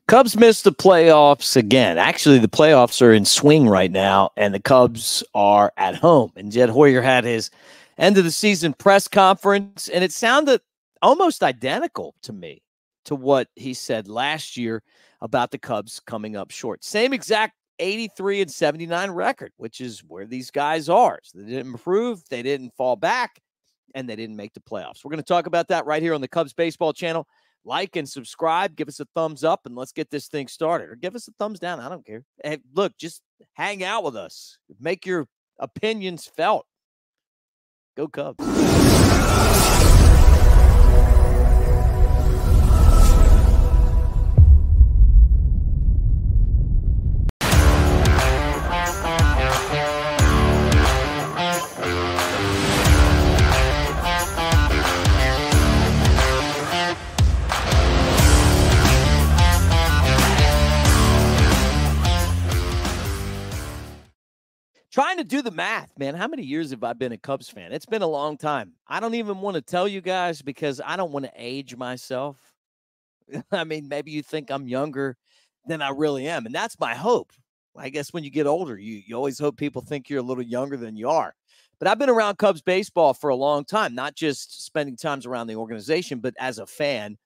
Cubs missed the playoffs again. Actually, the playoffs are in swing right now, and the Cubs are at home. And Jed Hoyer had his end of the season press conference, and it sounded almost identical to me to what he said last year about the Cubs coming up short. Same exact 83-79 record, which is where these guys are. So they didn't improve, they didn't fall back, and they didn't make the playoffs. We're going to talk about that right here on the Cubs Baseball channel. Like and subscribe, give us a thumbs up, and let's get this thing started. Or give us a thumbs down. I don't care. Hey, look, just hang out with us. Make your opinions felt. Go Cubs. Trying to do the math, man. How many years have I been a Cubs fan? It's been a long time. I don't even want to tell you guys because I don't want to age myself. I mean, maybe you think I'm younger than I really am. And that's my hope. I guess when you get older, you always hope people think you're a little younger than you are. But I've been around Cubs baseball for a long time, not just spending times around the organization, but as a fan.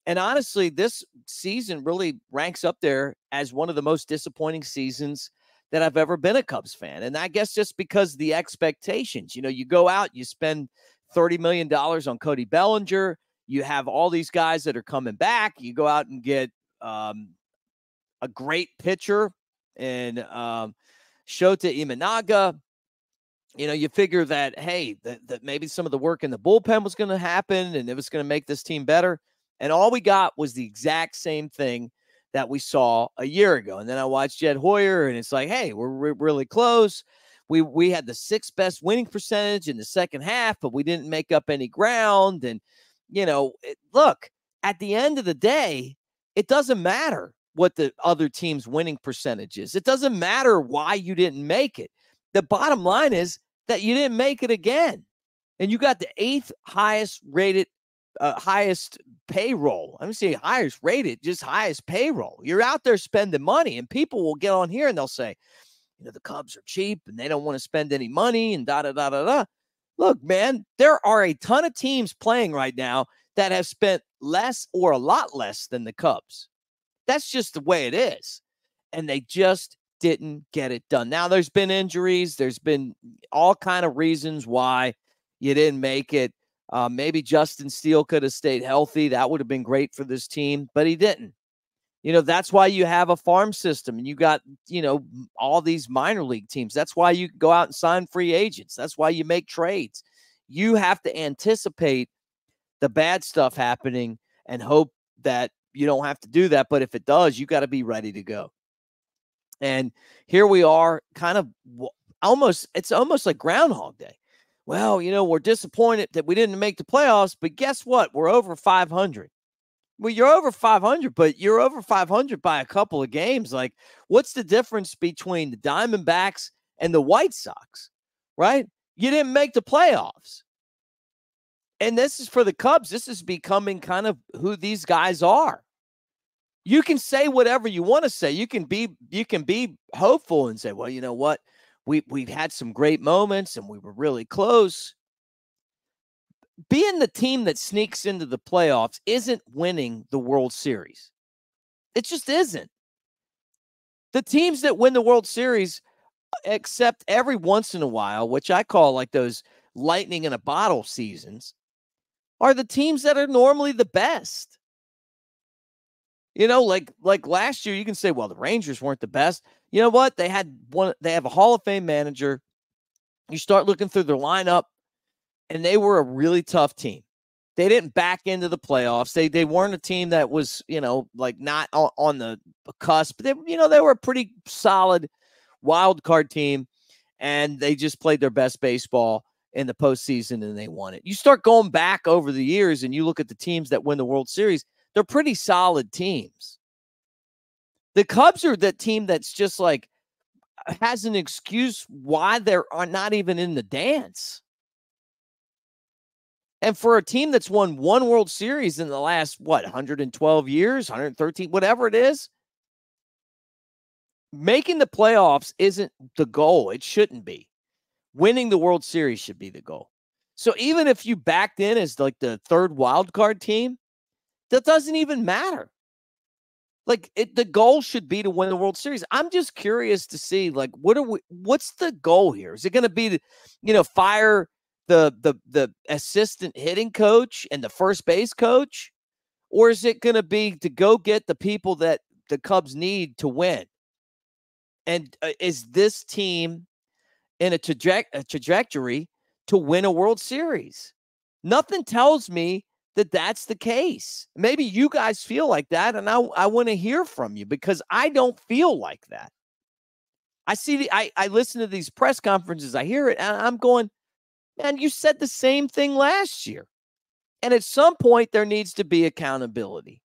And honestly, this season really ranks up there as one of the most disappointing seasons that I've ever been a Cubs fan. And I guess just because the expectations, you go out, you spend $30 million on Cody Bellinger. You have all these guys that are coming back. You go out and get a great pitcher in Shota Imanaga. You figure that, hey, that maybe some of the work in the bullpen was going to happen and it was going to make this team better. And all we got was the exact same thing that we saw a year ago. And then I watched Jed Hoyer, and it's like, hey, we're really close. We had the sixth best winning percentage in the second half, but we didn't make up any ground. And, look, at the end of the day, it doesn't matter what the other team's winning percentage is. It doesn't matter why you didn't make it. The bottom line is that you didn't make it again. And you got the eighth highest rated highest payroll. I'm going to say highest rated, just highest payroll. You're out there spending money, and people will get on here and they'll say, the Cubs are cheap and they don't want to spend any money and da-da-da-da-da. Look, man, there are a ton of teams playing right now that have spent less or a lot less than the Cubs. That's just the way it is. And they just didn't get it done. Now, there's been injuries. There's been all kind of reasons why you didn't make it. Maybe Justin Steele could have stayed healthy. That would have been great for this team, but he didn't. That's why you have a farm system and you got, all these minor league teams. That's why you go out and sign free agents. That's why you make trades. You have to anticipate the bad stuff happening and hope that you don't have to do that. But if it does, you got to be ready to go. And here we are, kind of it's almost like Groundhog Day. Well, we're disappointed that we didn't make the playoffs, but guess what? We're over 500. Well, you're over 500, but you're over 500 by a couple of games. Like, what's the difference between the Diamondbacks and the White Sox, right? You didn't make the playoffs. And this is for the Cubs. This is becoming kind of who these guys are. You can say whatever you want to say. You can be hopeful and say, well, you know what? We've had some great moments and we were really close. Being the team that sneaks into the playoffs isn't winning the World Series. It just isn't. The teams that win the World Series, except every once in a while, which I call like those lightning in a bottle seasons, are the teams that are normally the best. Like last year, you can say, well, the Rangers weren't the best. You know what? They have a Hall of Fame manager. You start looking through their lineup, and they were a really tough team. They didn't back into the playoffs. They weren't a team that was, like not on the cusp. They were a pretty solid wild card team, and they just played their best baseball in the postseason, and they won it. You start going back over the years, and you look at the teams that win the World Series. They're pretty solid teams. The Cubs are that team that's just like has an excuse why they're not even in the dance. And for a team that's won one World Series in the last, 112 years, 113, whatever it is, making the playoffs isn't the goal. It shouldn't be. Winning the World Series should be the goal. So even if you backed in as like the third wild card team, that doesn't even matter. Like the goal should be to win the World Series. I'm just curious to see, like, what's the goal here? Is it going to be to, fire the assistant hitting coach and the first base coach, or is it going to be to go get the people that the Cubs need to win? And is this team in a trajectory to win a World Series? Nothing tells me that that's the case. Maybe you guys feel like that, and I want to hear from you, because I don't feel like that. I listen to these press conferences, I hear it, and I'm going, man, you said the same thing last year. And at some point, there needs to be accountability.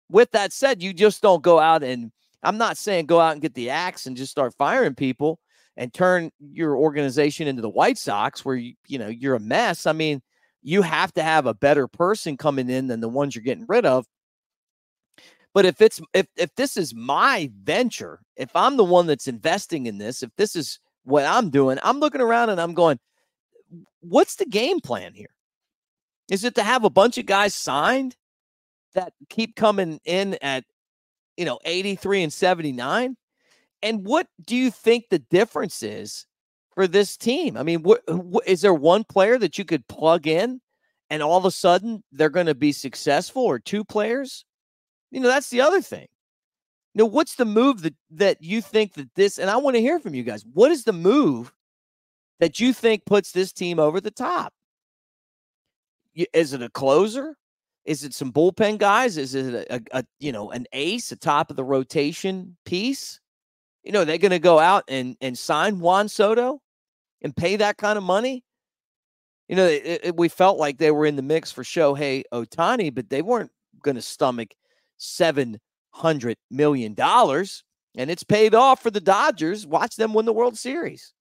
With that said, you just don't go out and, I'm not saying go out and get the axe and just start firing people and turn your organization into the White Sox where you're a mess. I mean, you have to have a better person coming in than the ones you're getting rid of. But if this is my venture, if I'm the one that's investing in this, if this is what I'm doing, I'm looking around and I'm going, what's the game plan here? Is it to have a bunch of guys signed that keep coming in at 83 and 79? And what do you think the difference is for this team? I mean, is there one player that you could plug in and all of a sudden they're going to be successful, or two players? That's the other thing. What's the move that you think that this, and I want to hear from you guys. What is the move that you think puts this team over the top? Is it a closer? Is it some bullpen guys? Is it an ace, a top of the rotation piece? They're going to go out and sign Juan Soto and pay that kind of money. We felt like they were in the mix for Shohei Ohtani, but they weren't going to stomach $700 million. And it's paid off for the Dodgers. Watch them win the World Series.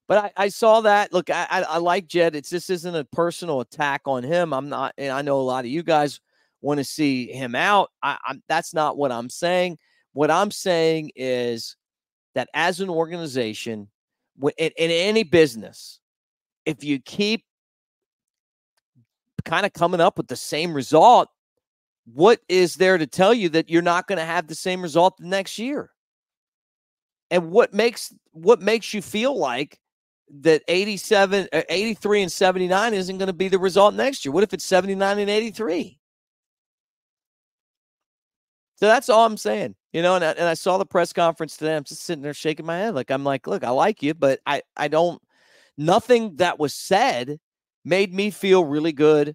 But I saw that. Look, I like Jed. This isn't a personal attack on him. I'm not, and I know a lot of you guys want to see him out. That's not what I'm saying. What I'm saying is that as an organization, in any business, if you keep kind of coming up with the same result, what is there to tell you that you're not going to have the same result the next year? And what makes you feel like that 83 and 79 isn't going to be the result next year? What if it's 79 and 83? So that's all I'm saying, and I saw the press conference today. I'm just sitting there shaking my head. I'm like, look, I like you, but I don't, nothing that was said made me feel really good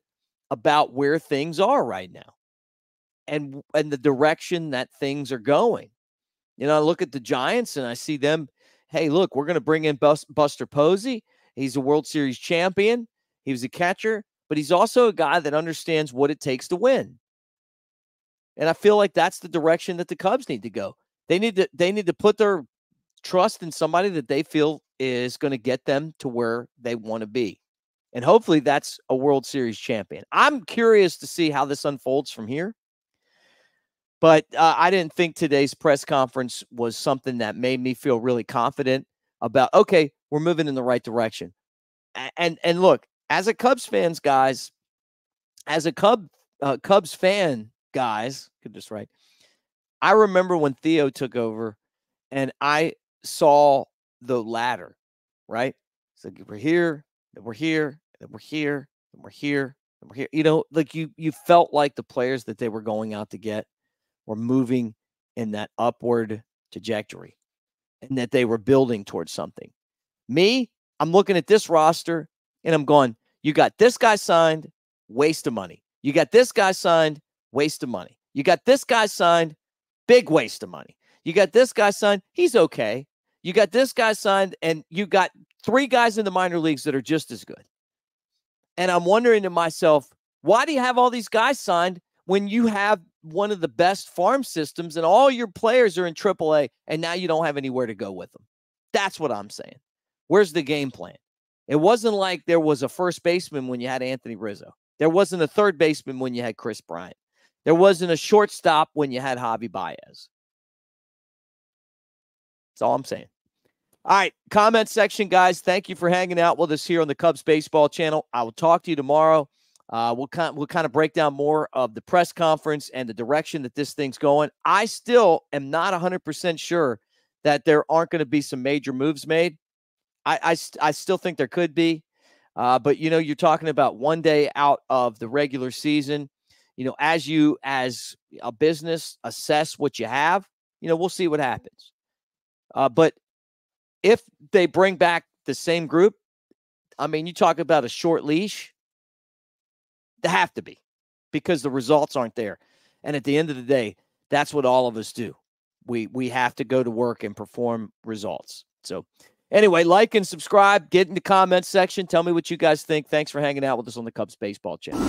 about where things are right now and the direction that things are going. I look at the Giants and I see them, hey, look, we're going to bring in Buster Posey. He's a World Series champion. He was a catcher, but he's also a guy that understands what it takes to win. And I feel like that's the direction that the Cubs need to go. They need to put their trust in somebody that they feel is going to get them to where they want to be. And hopefully that's a World Series champion. I'm curious to see how this unfolds from here. But I didn't think today's press conference was something that made me feel really confident about, okay, we're moving in the right direction. And look, as a Cubs fan, guys, get this right. I remember when Theo took over and I saw the ladder, right? So we're here, then we're here, then we're here, then we're here, then we're here. Like you felt like the players that they were going out to get were moving in that upward trajectory and that they were building towards something. Me, I'm looking at this roster and I'm going, you got this guy signed, waste of money. You got this guy signed, waste of money. You got this guy signed, big waste of money. You got this guy signed, he's okay. You got this guy signed, and you got three guys in the minor leagues that are just as good. And I'm wondering to myself, why do you have all these guys signed when you have one of the best farm systems and all your players are in AAA and now you don't have anywhere to go with them? That's what I'm saying. Where's the game plan? It wasn't like there was a first baseman when you had Anthony Rizzo. There wasn't a third baseman when you had Chris Bryant. There wasn't a shortstop when you had Javi Baez. That's all I'm saying. All right, comment section, guys. Thank you for hanging out with us here on the Cubs Baseball Channel. I will talk to you tomorrow. We'll kind of break down more of the press conference and the direction that this thing's going. I still am not 100% sure that there aren't going to be some major moves made. I still think there could be. But, you're talking about 1 day out of the regular season. As you, as a business, assess what you have, we'll see what happens. But if they bring back the same group, I mean, you talk about a short leash, they have to be, because the results aren't there. And at the end of the day, that's what all of us do. We have to go to work and perform results. So anyway, like and subscribe, get in the comments section. Tell me what you guys think. Thanks for hanging out with us on the Cubs Baseball Channel.